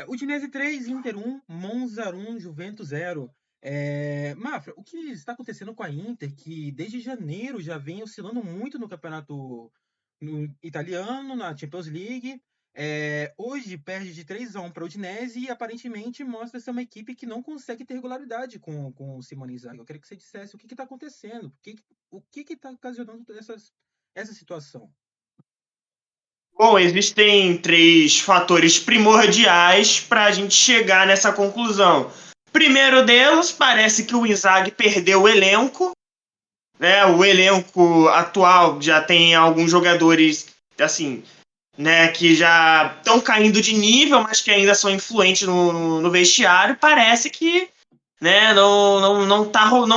Udinese 3, Inter 1, Monza 1, Juventus 0. Mafra, o que está acontecendo com a Inter, que desde janeiro já vem oscilando muito no campeonato italiano, na Champions League. Hoje perde de 3-1 para o Udinese e aparentemente mostra ser uma equipe que não consegue ter regularidade com o Simone Inzaghi. Eu queria que você dissesse o que está acontecendo, o que está ocasionando essa situação. Bom, existem 3 fatores primordiais para a gente chegar nessa conclusão. Primeiro deles, parece que o Inzaghi perdeu o elenco, né? O elenco atual já tem alguns jogadores, assim, né, que já estão caindo de nível, mas que ainda são influentes no vestiário. Parece que, né, não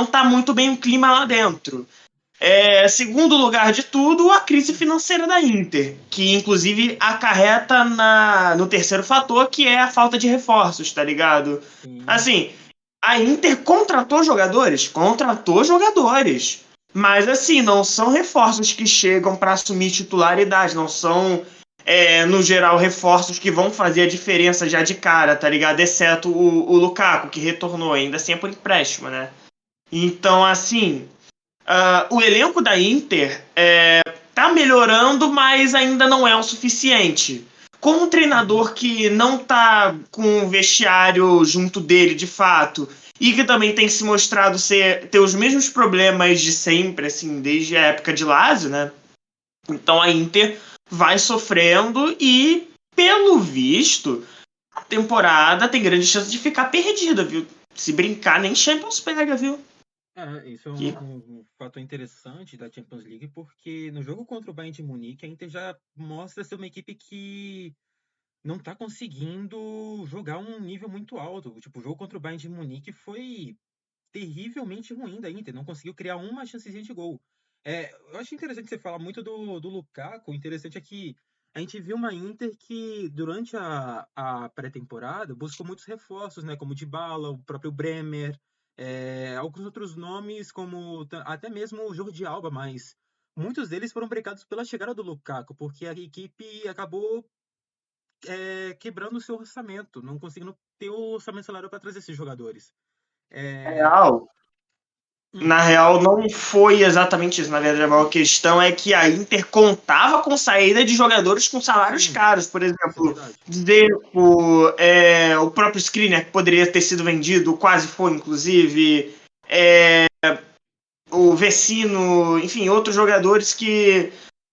tá muito bem o clima lá dentro. Segundo lugar de tudo, a crise financeira da Inter, que inclusive acarreta no terceiro fator, que é a falta de reforços, tá ligado? Sim. Assim, a Inter contratou jogadores, mas assim, não são reforços que chegam para assumir titularidade, não são, no geral, reforços que vão fazer a diferença já de cara, tá ligado? Exceto o Lukaku, que retornou ainda assim por empréstimo, né? Então, assim, o elenco da Inter tá melhorando, mas ainda não é o suficiente. Com um Uhum. treinador que não tá com o vestiário junto dele de fato, e que também tem se mostrado ter os mesmos problemas de sempre, assim, desde a época de Lazio, né? Então a Inter vai sofrendo e, pelo visto, a temporada tem grande chance de ficar perdida, viu? Se brincar, nem Champions pega, viu? Isso é Que um fator interessante da Champions League, porque no jogo contra o Bayern de Munique, a Inter já mostra ser uma equipe que não está conseguindo jogar um nível muito alto. Tipo, o jogo contra o Bayern de Munique foi terrivelmente ruim da Inter, não conseguiu criar uma chancezinha de gol. Eu acho interessante você falar muito do Lukaku. O interessante é que a gente viu uma Inter que, durante a pré-temporada, buscou muitos reforços, né? Como o Dybala, o próprio Bremer, alguns outros nomes, como até mesmo o Jordi Alba, mas muitos deles foram brecados pela chegada do Lukaku, porque a equipe acabou quebrando o seu orçamento, não conseguindo ter o orçamento salário para trazer esses jogadores. É, real, hum, Na real, não foi exatamente isso. Na verdade, a maior questão é que a Inter contava com saída de jogadores com salários sim, caros. Por isso é exemplo, verdade. Dzeko, o próprio Skriniar, que poderia ter sido vendido, quase foi, inclusive. O Vecino, enfim, outros jogadores que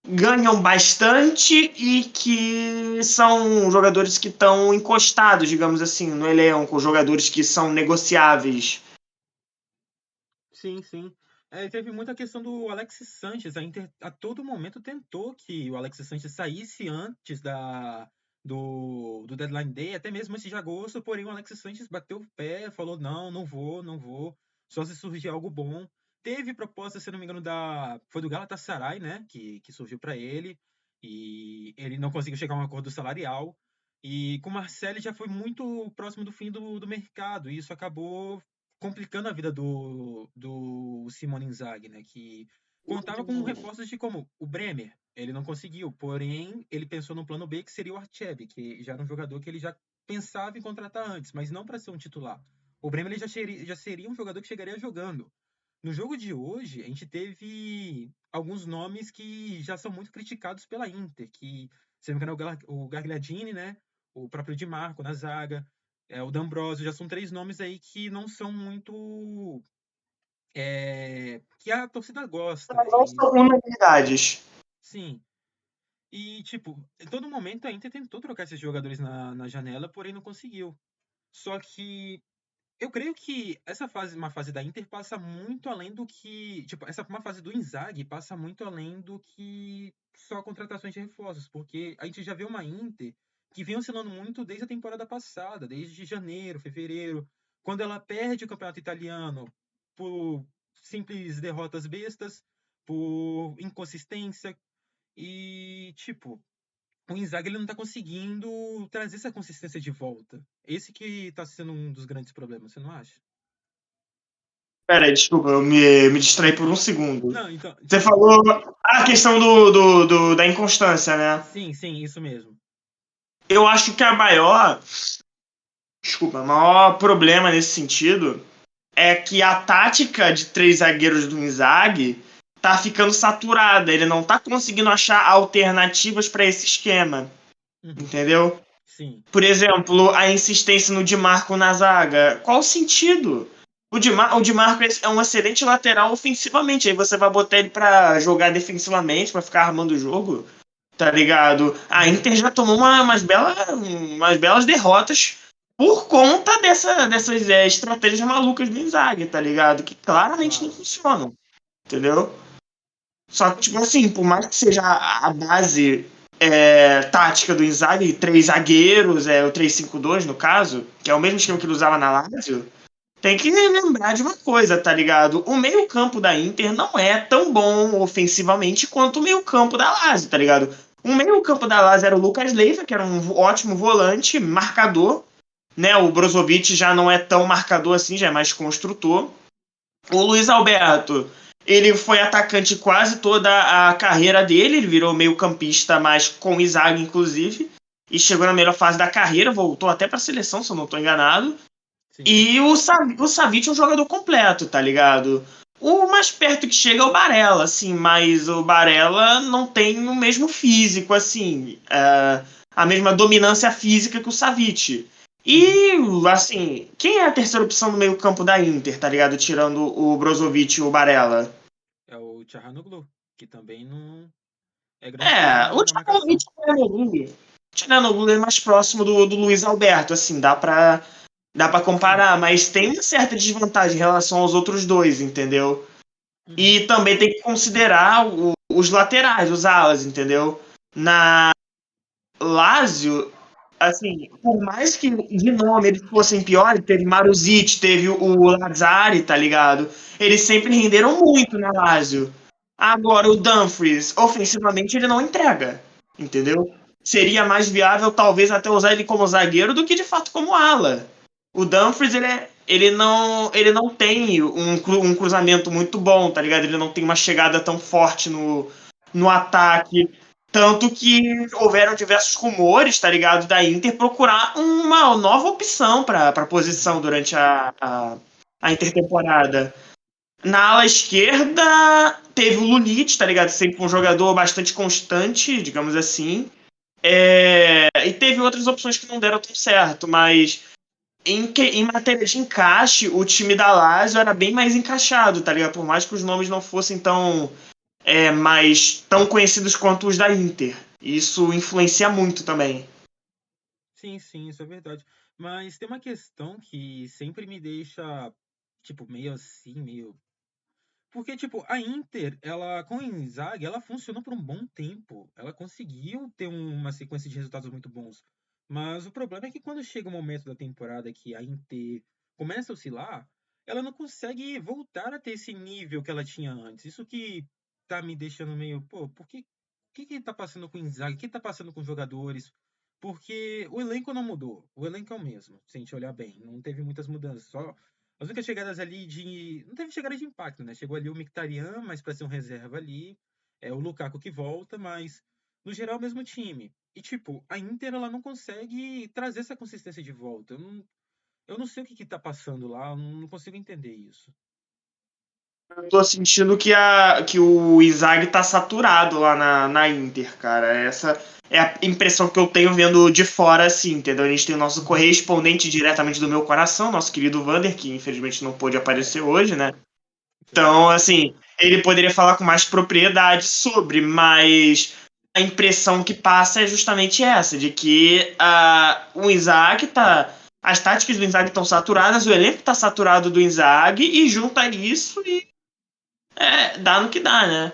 ganham bastante e que são jogadores que estão encostados, digamos assim, no elenco, jogadores que são negociáveis. Sim, sim. Teve muita questão do Alexis Sanches. A Inter a todo momento tentou que o Alexis Sanches saísse antes do deadline day, até mesmo antes de agosto, porém o Alexis Sanches bateu o pé, falou: não, não vou, não vou, só se surgir algo bom. Teve proposta, se não me engano, foi do Galatasaray, né, que surgiu para ele, e ele não conseguiu chegar a um acordo salarial. E com o Marcelo já foi muito próximo do fim do mercado, e isso acabou complicando a vida do Simone Inzaghi, né? Que contava com reforços de como o Bremer, ele não conseguiu, porém ele pensou no plano B, que seria o Archeb, que já era um jogador que ele já pensava em contratar antes, mas não para ser um titular. O Bremer ele já seria um jogador que chegaria jogando. No jogo de hoje, a gente teve alguns nomes que já são muito criticados pela Inter, que, se não me engano, é o Gagliardini, né? O próprio Di Marco na zaga, o D'Ambrosio, já são 3 nomes aí que não são muito. Que a torcida gosta. Não E são unanimidades. sim. E, tipo, em todo momento a Inter tentou trocar esses jogadores na janela, porém não conseguiu. Só que eu creio que uma fase da Inter passa muito além do que. Tipo, uma fase do Inzaghi passa muito além do que só contratações de reforços, porque a gente já vê uma Inter que vem oscilando muito desde a temporada passada, desde janeiro, fevereiro, quando ela perde o campeonato italiano por simples derrotas bestas, por inconsistência, e, tipo, o Inzaghi ele não tá conseguindo trazer essa consistência de volta. Esse que tá sendo um dos grandes problemas, você não acha? Pera aí, desculpa, eu me distraí por um segundo. Não, então, Você tipo, falou a questão da inconstância, né? sim, sim, isso mesmo. Eu acho que a maior desculpa, o maior problema nesse sentido é que a tática de três zagueiros do Inzaghi tá ficando saturada. Ele não tá conseguindo achar alternativas para esse esquema, Uhum. entendeu? Sim. Por exemplo, a insistência no Di Marco na zaga. Qual o sentido? O Di Marco é um excelente lateral ofensivamente. Aí você vai botar ele pra jogar defensivamente, pra ficar armando o jogo, tá ligado? A Uhum. Inter já tomou umas belas derrotas por conta dessas estratégias malucas do Inzaghi, tá ligado? Que claramente não Claro. funcionam, entendeu? Só que, tipo assim, por mais que seja a base tática do Inzaghi, três zagueiros, o 3-5-2 no caso, que é o mesmo esquema que Uhum. ele usava na Lazio, tem que lembrar de uma coisa, tá ligado? O meio-campo da Inter não é tão bom ofensivamente quanto o meio-campo da Lazio, tá ligado? O meio-campo da Lazio era o Lucas Leiva, que era um ótimo volante, marcador, né? O Brozovic já não é tão marcador assim, já é mais construtor. O Luiz Alberto, ele foi atacante quase toda a carreira dele, ele virou meio-campista, mas com o Isaac, inclusive, e chegou na melhor fase da carreira, voltou até para a seleção, se eu não estou enganado. Sim. E o Savic é um jogador completo, tá ligado? O mais perto que chega é o Barella, assim, mas o Barella não tem o mesmo físico, assim, a mesma dominância física que o Savic. Uhum. E, assim, quem é a terceira opção do meio-campo da Inter, tá ligado? Tirando o Brozovic e o Barella. É o Tchahanoglu, que também não é grande coisa É, o na marcação. Tcharanoglu é mais próximo do Luiz Alberto, assim, dá pra Sim. comparar, mas tem uma certa desvantagem em relação aos outros dois, entendeu? Uhum. E também tem que considerar os laterais, os alas, entendeu? Na Lazio, assim, por mais que de nome eles fossem piores, teve Maruzic, teve o Lazzari, tá ligado? Eles sempre renderam muito na Lazio. Agora, o Dumfries, ofensivamente, ele não entrega, entendeu? Seria mais viável, talvez, até usar ele como zagueiro do que, de fato, como ala. O Dumfries, ele não tem um cruzamento muito bom, tá ligado? Ele não tem uma chegada tão forte no ataque. Tanto que houveram diversos rumores, tá ligado, da Inter procurar uma nova opção para posição Uhum. durante a intertemporada. Na ala esquerda, teve o Lulic, tá ligado? Sempre um jogador bastante constante, digamos assim. E teve outras opções que não deram tão certo, mas em matéria de encaixe, o time da Lazio era bem mais encaixado, tá ligado? Por mais que os nomes não fossem tão conhecidos quanto os da Inter. Isso influencia muito também. Sim, sim, isso é verdade. Mas tem uma questão que sempre me deixa, tipo, meio assim, meio. Porque, tipo, a Inter, ela, com o Inzaghi, ela funcionou por um bom tempo. Ela conseguiu ter uma sequência de resultados muito bons. Mas o problema é que quando chega o momento da temporada que a Inter começa a oscilar, ela não consegue voltar a ter esse nível que ela tinha antes. Isso que tá me deixando meio, pô, o que tá passando com o Inzaghi? O que tá passando com os jogadores? Porque o elenco não mudou. O elenco é o mesmo, se a gente olhar bem. Não teve muitas mudanças. Só as únicas chegadas ali de. Não teve chegada de impacto, né? Chegou ali o Mkhitaryan, mas para ser um reserva ali. É o Lukaku que volta, mas no geral é o mesmo time. E tipo, a Inter ela não consegue trazer essa consistência de volta. Eu não sei o que tá passando lá, eu não consigo entender isso. Eu tô sentindo que o Inzaghi tá saturado lá na Inter, cara. Essa é a impressão que eu tenho vendo de fora, assim, entendeu? A gente tem o nosso Uhum. correspondente diretamente do meu coração, nosso querido Vander, que infelizmente não pôde aparecer É, hoje, né? Então, infelizmente. assim, ele poderia falar com mais propriedade sobre, mas a impressão que passa é justamente essa, de que o Inzaghi tá. As táticas do Inzaghi estão saturadas, o elenco está saturado do Inzaghi, e junta isso e dá no que dá, né?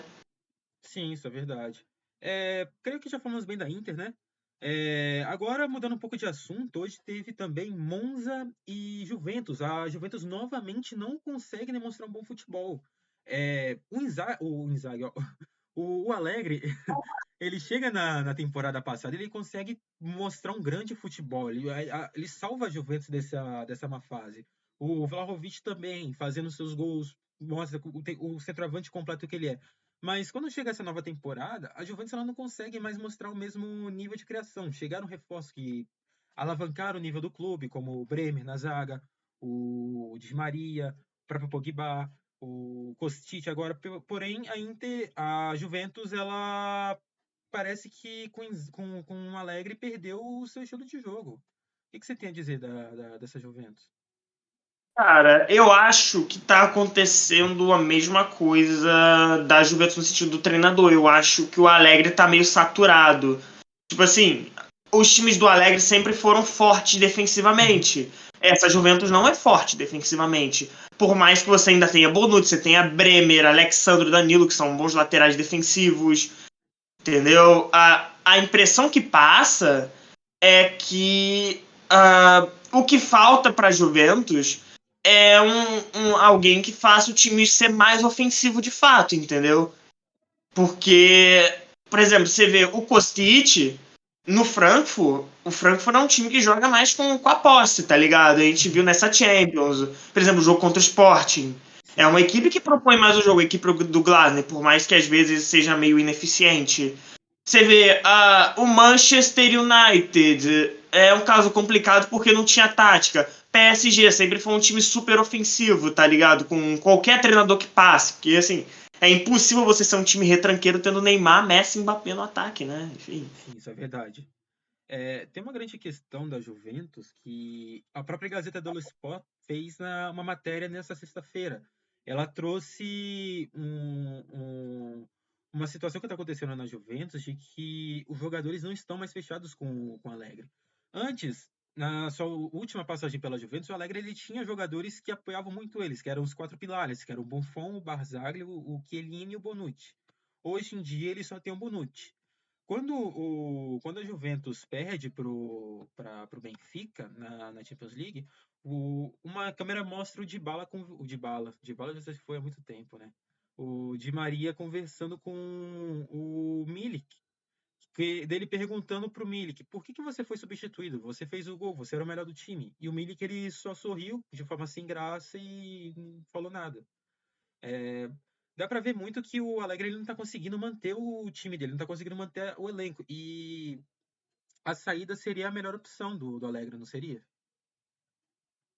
Sim, isso é verdade. Creio que já falamos bem da Inter, né? Agora, mudando um pouco de assunto, hoje teve também Monza e Juventus. A Juventus novamente não consegue demonstrar um bom futebol. O Inzaghi, ó, o Allegri, ele chega na temporada passada, ele consegue mostrar um grande futebol. Ele salva a Juventus dessa má fase. O Vlahovic também, fazendo seus gols, mostra o centroavante completo que ele é. Mas quando chega essa nova temporada, a Juventus ela não consegue mais mostrar o mesmo nível de criação. Chegaram reforços que alavancar o nível do clube, como o Bremer na zaga, o Di Maria, o próprio Pogba, o Kostic agora. Porém, a Juventus, ela parece que com o Alegre perdeu o seu estilo de jogo. O que você tem a dizer dessa Juventus? Cara, eu acho que tá acontecendo a mesma coisa da Juventus no sentido do treinador. Eu acho que o Alegre tá meio saturado. Tipo assim, os times do Alegre sempre foram fortes defensivamente. Essa Juventus não é forte defensivamente. Por mais que você ainda tenha Bonucci, você tenha Bremer, Alexandre, Danilo, que são bons laterais defensivos, entendeu? A impressão que passa é que o que falta para a Juventus é alguém que faça o time ser mais ofensivo de fato, entendeu? Porque, por exemplo, você vê o Kostic no Frankfurt, o Frankfurt é um time que joga mais com a posse, tá ligado? A gente viu nessa Champions, por exemplo, o jogo contra o Sporting. É uma Sim, equipe que propõe mais o jogo, a equipe do Glasner, por mais que às vezes seja meio ineficiente. Você vê, o Manchester United é um caso complicado porque não tinha tática. PSG sempre foi um time super ofensivo, tá ligado? Com qualquer treinador que passe. Porque, assim, é impossível você ser um time retranqueiro tendo Neymar, Messi e Mbappé no ataque, né? Enfim. sim, isso é verdade. Tem uma grande questão da Juventus que a própria Gazeta dello Sport fez uma matéria nessa sexta-feira. Ela trouxe uma situação que está acontecendo na Juventus de que os jogadores não estão mais fechados com o Alegre. Antes, na sua última passagem pela Juventus, o Alegre ele tinha jogadores que apoiavam muito eles, que eram os quatro pilares, que eram o Buffon, o Barzagli, o Chiellini e o Bonucci. Hoje em dia ele só tem o Bonucci. Quando a Juventus perde para o Benfica na Champions League, uma câmera mostra o Dybala com o Dybala já se foi há muito tempo, né? O Di Maria conversando com o Milik, dele perguntando pro Milik, por que você foi substituído? Você fez o gol, você era o melhor do time. E o Milik ele só sorriu de forma sem graça e não falou nada. É, dá pra ver muito que o Alegre ele não tá conseguindo manter o time dele, não tá conseguindo manter o elenco. E a saída seria a melhor opção do Alegre, não seria?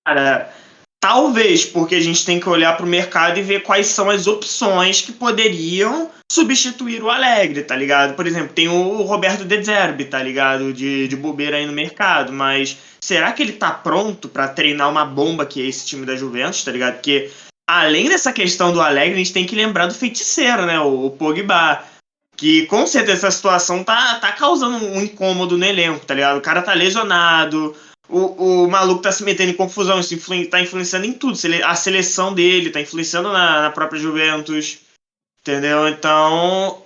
Cara, talvez, porque a gente tem que olhar para o mercado e ver quais são as opções que poderiam substituir o Alegre, tá ligado? Por exemplo, tem o Roberto De Zerbi, tá ligado? De bobeira aí no mercado, mas será que ele tá pronto para treinar uma bomba que é esse time da Juventus, tá ligado? Porque além dessa questão do Alegre, a gente tem que lembrar do feiticeiro, né? O Pogba. Que com certeza essa situação tá causando um incômodo no elenco, tá ligado? O cara tá lesionado, o maluco tá se metendo em confusão, isso tá influenciando em tudo. A seleção dele tá influenciando na própria Juventus, entendeu? Então,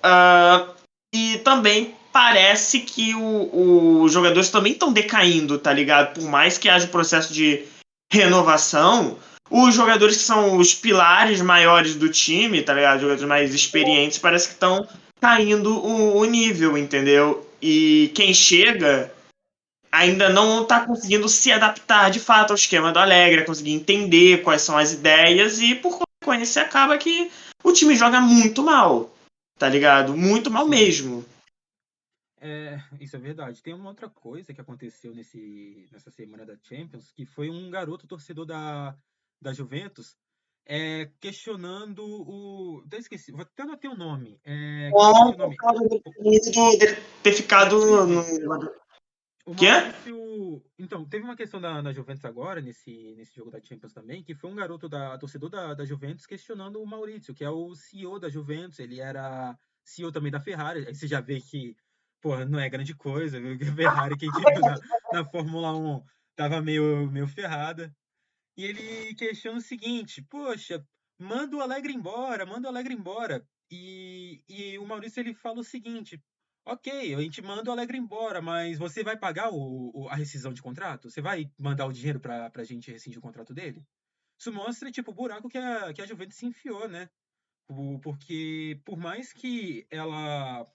e também parece que os jogadores também estão decaindo, tá ligado? Por mais que haja um processo de renovação, os jogadores que são os pilares maiores do time, tá ligado? Os jogadores mais experientes, parece que estão caindo o nível, entendeu? E quem chega ainda não está conseguindo se adaptar de fato ao esquema do Alegre, conseguir entender quais são as ideias e, por consequência, acaba que o time joga muito mal, tá ligado? Muito mal Sim. mesmo. Isso é verdade. Tem uma outra coisa que aconteceu nessa semana da Champions, que foi um garoto torcedor da Juventus questionando o. Até esqueci, vou até anotar o nome. Que eu esqueci Bom, o por nome. causa dele ter ficado no. Maurício. O Quê? Maurício. Então, teve uma questão na Juventus agora, nesse jogo da Champions também, que foi um garoto torcedor da Juventus questionando o Maurício, que é o CEO da Juventus. Ele era CEO também da Ferrari. Aí você já vê que, pô, não é grande coisa, viu? Que a Ferrari, quem te viu na Fórmula 1 tava meio ferrada. E ele questiona o seguinte: poxa, manda o Alegre embora. E o Maurício ele fala o seguinte: ok, a gente manda o Alegre embora, mas você vai pagar a rescisão de contrato? Você vai mandar o dinheiro pra gente rescindir o contrato dele? Isso mostra, tipo, o buraco que a Juventus se enfiou, né? Porque por mais que ela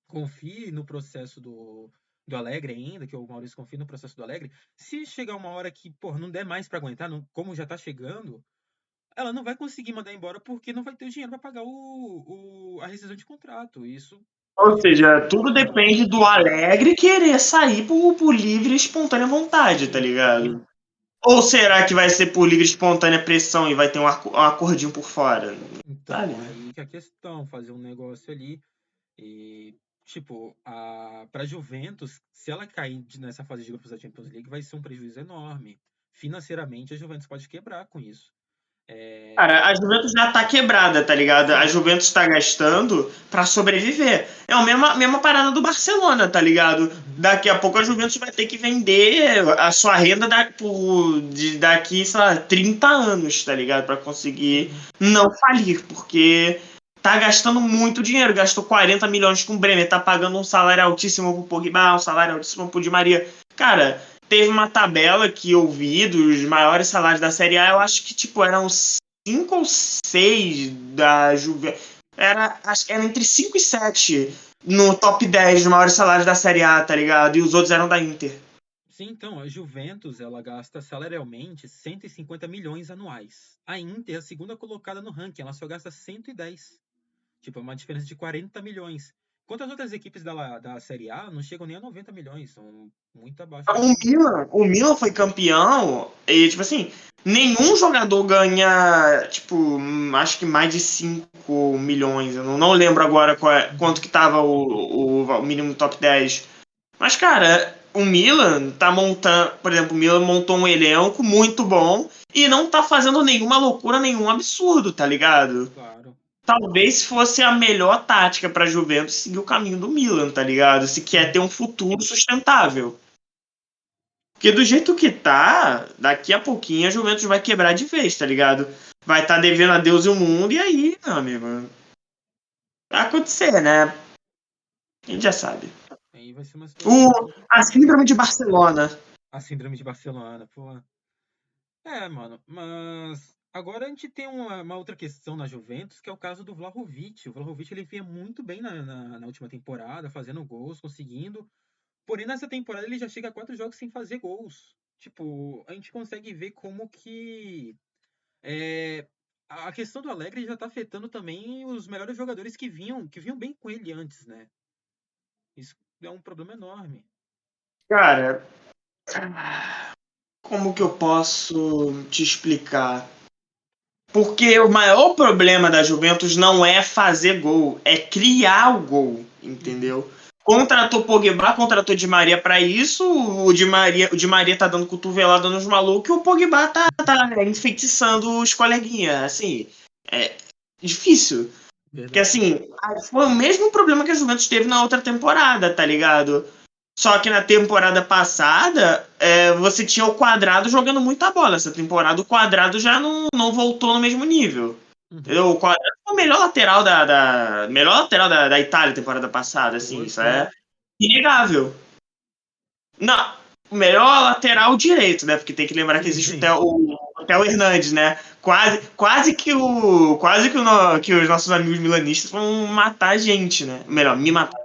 confie no processo do Alegre ainda, que o Maurício confie no processo do Alegre, se chegar uma hora que, pô, não der mais para aguentar, como já tá chegando, ela não vai conseguir mandar embora porque não vai ter o dinheiro para pagar a rescisão de contrato. Isso Ou seja, tudo depende do Alegre querer sair por livre e espontânea vontade, tá Sim. ligado? Ou será que vai ser por livre e espontânea pressão e vai ter um acordinho por fora? Sabe, Então, né? aí que é a questão, fazer um negócio ali e, tipo, pra Juventus, se ela cair nessa fase de grupos da Champions League, vai ser um prejuízo enorme. Financeiramente, a Juventus pode quebrar com isso. É, Cara, a Juventus já tá quebrada, tá ligado? A sim. Juventus tá gastando pra sobreviver. É a mesma parada do Barcelona, tá ligado? Uhum. Daqui a pouco a Juventus vai ter que vender a sua renda daqui, sei lá, 30 anos, tá ligado? Pra conseguir Uhum. não falir, porque tá gastando muito dinheiro. Gastou 40 milhões com o Bremer, tá pagando um salário altíssimo pro Pogba, um salário altíssimo pro Di Maria. Cara, teve uma tabela que eu vi dos maiores salários da Série A, eu acho que, tipo, eram 5 ou 6 da Juventus. Era entre 5 e 7 no top 10 dos maiores salários da Série A, tá ligado? E os outros eram da Inter. Sim, então, a Juventus, ela gasta salarialmente 150 milhões anuais. A Inter é a segunda colocada no ranking, ela só gasta 110. Tipo, é uma diferença de 40 milhões. Enquanto as outras equipes da Série A não chegam nem a 90 milhões, são muito abaixo disso. O Milan foi campeão e, tipo assim, nenhum jogador ganha, tipo, acho que mais de 5 milhões. Eu não lembro agora quanto Uhum. que tava o mínimo do top 10. Mas, cara, o Milan tá montando, por exemplo, o Milan montou um elenco muito bom e não tá fazendo nenhuma loucura, nenhum absurdo, tá ligado? Claro. Talvez fosse a melhor tática pra Juventus seguir o caminho do Milan, tá ligado? Se quer ter Sim. um futuro sustentável. Porque do jeito que tá, daqui a pouquinho a Juventus vai quebrar de vez, tá ligado? Vai estar devendo a Deus e o mundo, e aí, meu amigo, vai acontecer, né? A gente já sabe. Aí vai ser uma situação O, bem a complicada. síndrome de Barcelona. A síndrome de Barcelona, pô. É, mano, mas agora a gente tem uma outra questão na Juventus, que é o caso do Vlahovic. O Vlahovic ele vinha muito bem na última temporada, fazendo gols, conseguindo. Porém, nessa temporada ele já chega a 4 jogos sem fazer gols. Tipo, a gente consegue ver como que é, a questão do Alegre já tá afetando também os melhores jogadores que vinham bem com ele antes, né? Isso é um problema enorme. Cara, como que eu posso te explicar? Porque o maior problema da Juventus não é fazer gol, é criar o gol, Uhum, entendeu? Contratou Pogba, contratou Di Maria pra isso, o Di Maria tá dando cotovelada nos malucos e o Pogba tá enfeitiçando os coleguinhas, assim, é difícil. Porque verdade. assim, foi o mesmo problema que a Juventus teve na outra temporada, tá ligado? Só que na temporada passada, você tinha o Quadrado jogando muita bola. Essa temporada o Quadrado já não voltou no mesmo nível. Uhum. Entendeu? O Quadrado foi o melhor lateral melhor lateral da Itália temporada passada, assim, isso Foi. é inegável. Não, o melhor lateral direito, né? Porque tem que lembrar que Sim, existe o sim. Theo, o Theo Hernandes, né? Quase que os nossos amigos milanistas vão matar a gente, né? Melhor, me Vão. matar.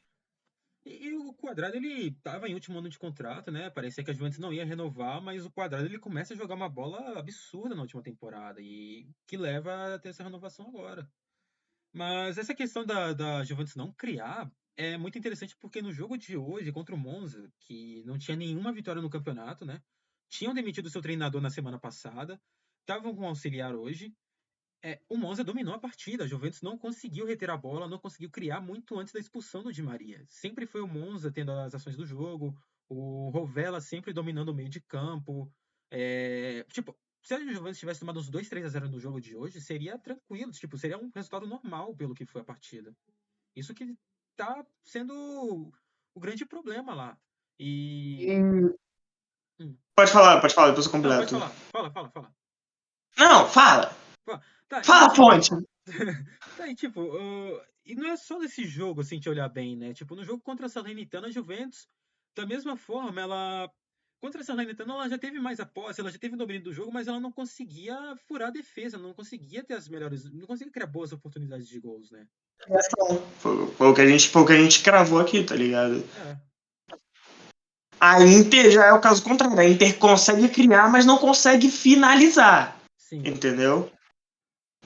E o Quadrado, ele tava em último ano de contrato, né? Parecia que a Juventus não ia renovar, mas o Quadrado ele começa a jogar uma bola absurda na última temporada e que leva a ter essa renovação agora. Mas essa questão da Juventus não criar é muito interessante porque no jogo de hoje contra o Monza, que não tinha nenhuma vitória no campeonato, né? Tinham demitido seu treinador na semana passada, estavam com auxiliar hoje. O Monza dominou a partida. A Juventus não conseguiu reter a bola, não conseguiu criar muito antes da expulsão do Di Maria. Sempre foi o Monza tendo as ações do jogo, o Rovella sempre dominando o meio de campo. Tipo, se a Juventus tivesse tomado uns 2-3-0 no jogo de hoje, seria tranquilo, tipo, seria um resultado normal pelo que foi a partida. Isso que tá sendo o grande problema lá. E. hum, Pode falar, depois eu não, pode completo. falar. Fala, fala, fala. Não, fala. Tá, e Fala, tipo, fonte. tá, e tipo, e não é só nesse jogo, assim, te olhar bem, né? Tipo, no jogo contra a Salernitana, a Juventus, da mesma forma, ela. Contra a Salernitana, ela já teve mais a posse, ela já teve o domínio do jogo, mas ela não conseguia furar a defesa, não conseguia ter as melhores. Não conseguia criar boas oportunidades de gols, né? Foi o que a gente cravou aqui, tá ligado? É, A Inter já é o caso contrário. A Inter consegue criar, mas não consegue finalizar. sim. Entendeu?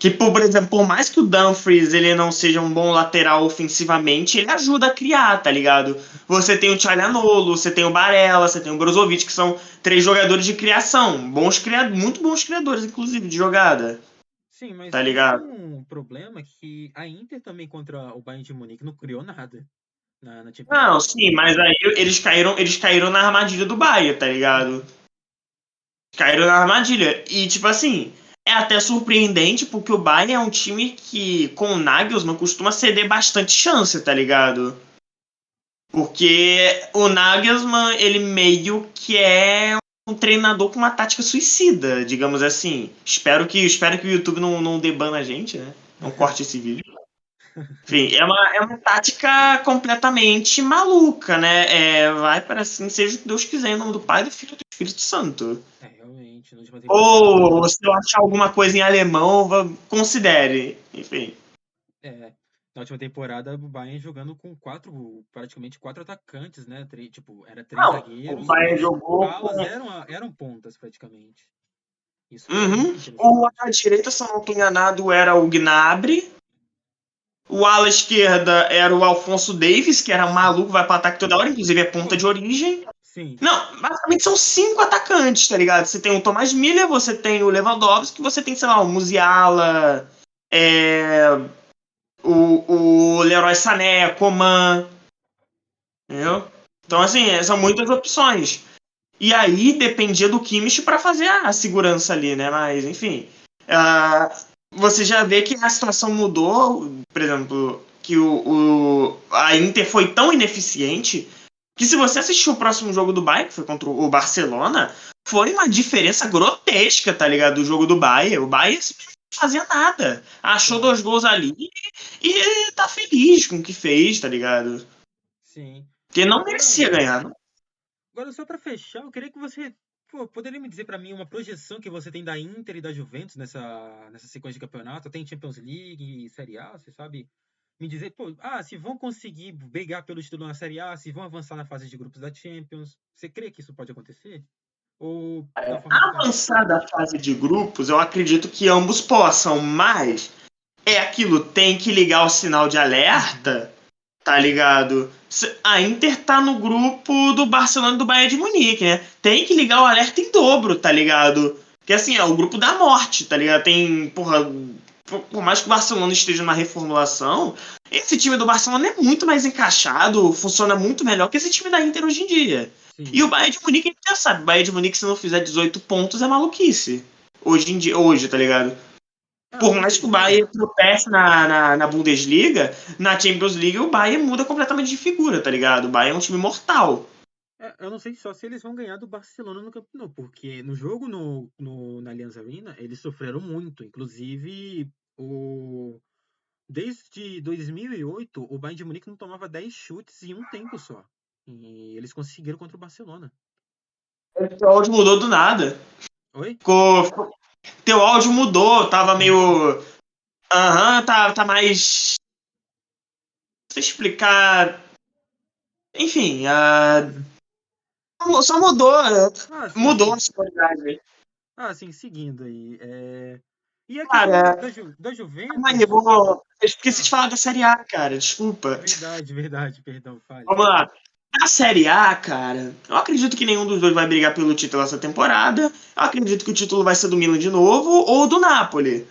Que, por exemplo, por mais que o Dumfries ele não seja um bom lateral ofensivamente, ele ajuda a criar, tá ligado? Você tem o Çalhanoğlu, você tem o Barella, você tem o Brozovic, que são 3 jogadores de criação. Muito bons criadores, inclusive, de jogada, Sim, mas tá existe ligado? um problema que a Inter também contra o Bayern de Munique não criou nada na Champions Não, League. sim, mas aí eles caíram na armadilha do Bayern, tá ligado? Uhum. Caíram na armadilha. E, tipo assim, é até surpreendente porque o Bayern é um time que, com o Nagelsmann, costuma ceder bastante chance, tá ligado? Porque o Nagelsmann, ele meio que é um treinador com uma tática suicida, digamos assim. Espero que o YouTube não debana a gente, né? Não corte esse vídeo. Enfim, é uma tática completamente maluca, né? Vai para assim, seja o que Deus quiser, em nome do Pai, do Filho e do Espírito Santo. É, realmente, na última temporada. Ou se eu achar alguma coisa em alemão, considere. Enfim. É, na última temporada, o Bayern jogando com praticamente quatro atacantes, né? Tipo, era três Não, o zagueiros e Bayern os jogou alas com. eram pontas, praticamente. Isso era Uhum. muito O interessante. ala direita, se eu não estou enganado, era o Gnabry. O ala esquerda era o Alfonso Davis, que era um maluco, vai para ataque toda hora, inclusive é ponta Pô, de origem. sim, Não, basicamente são 5 atacantes, tá ligado? Você tem o Thomas Miller, você tem o Lewandowski, você tem, sei lá, o Musiala, é, o Leroy Sané, Coman, entendeu? Então, assim, são muitas opções. E aí dependia do Kimmich para fazer a segurança ali, né? Mas, enfim. ah, Você já vê que a situação mudou, por exemplo, que a Inter foi tão ineficiente que se você assistiu o próximo jogo do Bayern, que foi contra o Barcelona, foi uma diferença grotesca, tá ligado? Do jogo do Bayern. O Bayern simplesmente não fazia nada. Achou claro, 2 gols ali e tá feliz com o que fez, tá ligado? sim. Porque não Agora, merecia ganhar. agora só para fechar, eu queria que você, pô, poderia me dizer para mim uma projeção que você tem da Inter e da Juventus nessa sequência de campeonato? Tem Champions League e Série A, você sabe? Me dizer, pô, se vão conseguir brigar pelo título na Série A, se vão avançar na fase de grupos da Champions. Você crê que isso pode acontecer? Ou da forma que tá? Avançar da fase de grupos, eu acredito que ambos possam, mas é aquilo, tem que ligar o sinal de Uhum. alerta, tá ligado? A Inter tá no grupo do Barcelona e do Bayern de Munique, né? Tem que ligar o alerta em dobro, tá ligado? Porque assim, é o grupo da morte, tá ligado? Tem, porra, por mais que o Barcelona esteja numa reformulação, esse time do Barcelona é muito mais encaixado, funciona muito melhor que esse time da Inter hoje em dia. E o Sim. Bayern de Munique, a gente já sabe, o Bayern de Munique, se não fizer 18 pontos, é maluquice. Hoje em dia, hoje, tá ligado? Ah, Por com mais que o certeza. Bayern tropece na Bundesliga, na Champions League o Bayern muda completamente de figura, tá ligado? O Bayern é um time mortal. Eu não sei só se eles vão ganhar do Barcelona no campeonato, porque no jogo na Allianz Arena, eles sofreram muito. Inclusive, desde 2008, o Bayern de Munique não tomava 10 chutes em um tempo só. E eles conseguiram contra o Barcelona. O áudio mudou do nada. Oi? Teu áudio mudou, tava Sim, sim. meio. Aham, tá mais. Não sei explicar. Enfim, só mudou. Sim, Mudou a sim. sonoridade. Sim, seguindo aí. E a questão Cara, da calma aí, Juventus? eu esqueci de Ah, falar da Série A, cara. Desculpa. verdade, verdade, perdão, fale. Vamos lá. Na Série A, cara, eu acredito que nenhum dos dois vai brigar pelo título essa temporada. Eu acredito que o título vai ser do Milan de novo ou do Napoli.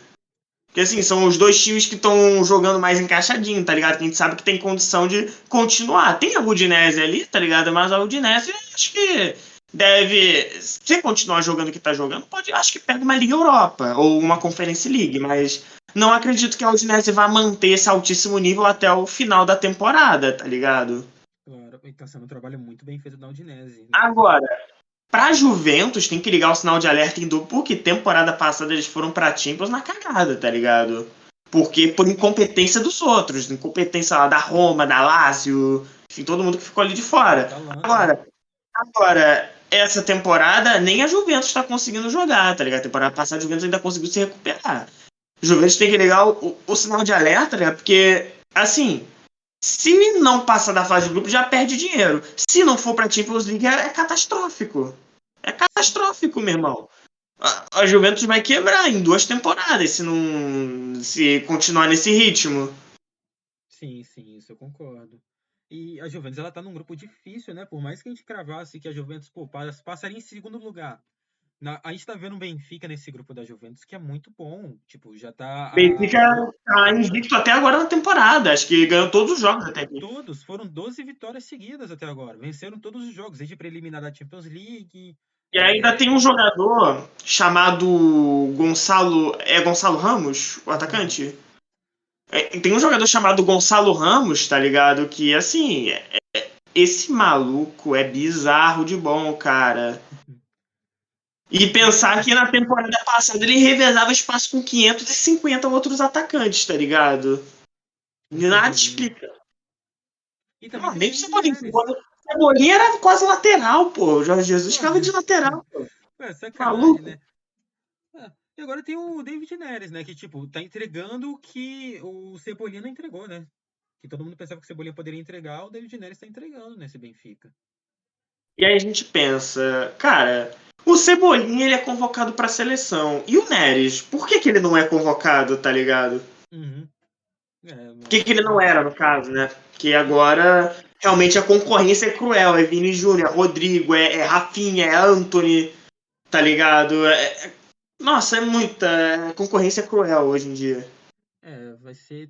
Porque, assim, são os dois times que estão jogando mais encaixadinho, tá ligado? Que a gente sabe que tem condição de continuar. Tem a Udinese ali, tá ligado? Mas a Udinese, acho que deve. Se continuar jogando o que tá jogando, acho que pega uma Liga Europa ou uma Uhum, Conference League. Mas não acredito que a Udinese vá manter esse altíssimo nível até o final da temporada, tá ligado? claro. E tá sendo um trabalho muito bem feito da Udinese, né? Agora, pra Juventus, tem que ligar o sinal de alerta em duplo, porque temporada passada eles foram pra Champions na cagada, tá ligado? Porque por incompetência dos outros, incompetência lá da Roma, da Lazio, enfim, todo mundo que ficou ali de Da fora. Atalanta, né? Agora, essa temporada nem a Juventus tá conseguindo jogar, tá ligado? A temporada passada a Juventus ainda conseguiu se recuperar. A Juventus tem que ligar o sinal de alerta, tá ligado? Porque, assim, se não passa da fase de grupo, já perde dinheiro. Se não for pra Champions League, é catastrófico. É Sim. catastrófico, meu irmão. a Juventus vai quebrar em 2 temporadas se continuar nesse ritmo. Sim, sim, isso eu concordo. E a Juventus, ela tá num grupo difícil, né? Por mais que a gente cravasse que a Juventus, pô, passaria em segundo lugar. A gente tá vendo o Benfica nesse grupo da Juventus, que é muito bom. Tipo, já tá Benfica tá invicto até agora na temporada. Acho que ganhou todos os jogos até aqui. todos, foram 12 vitórias seguidas até agora. Venceram todos os jogos, desde preliminar da Champions League. E ainda É, tem um jogador chamado Gonçalo. É Gonçalo Ramos, o atacante? Tem um jogador chamado Gonçalo Ramos, tá ligado? Que, assim, esse maluco é bizarro de bom, cara. E pensar que na temporada passada ele revezava espaço com 550 outros atacantes, tá ligado? o Nada Cebolinha. explica. E também Não, tem o nem o David Cebolinha. Neres. O Cebolinha era quase lateral, pô. O Jorge Jesus Pô, ficava de lateral, pô. é sacanagem, Maluco. né? Ah, e agora tem o David Neres, né? Que, tipo, tá entregando o que o Cebolinha não entregou, né? Que todo mundo pensava que o Cebolinha poderia entregar, o David Neres tá entregando nesse Benfica. E aí a gente pensa, cara, o Cebolinha ele é convocado pra seleção. E o Neres, por que ele não é convocado, tá ligado? Uhum. É, Por é, que ele não era, no caso, né? Porque e- agora realmente a concorrência é cruel. É Vini Júnior, é Rodrigo, é Rafinha, é Anthony, tá ligado? Nossa, é muita. A concorrência é cruel hoje em dia. vai ser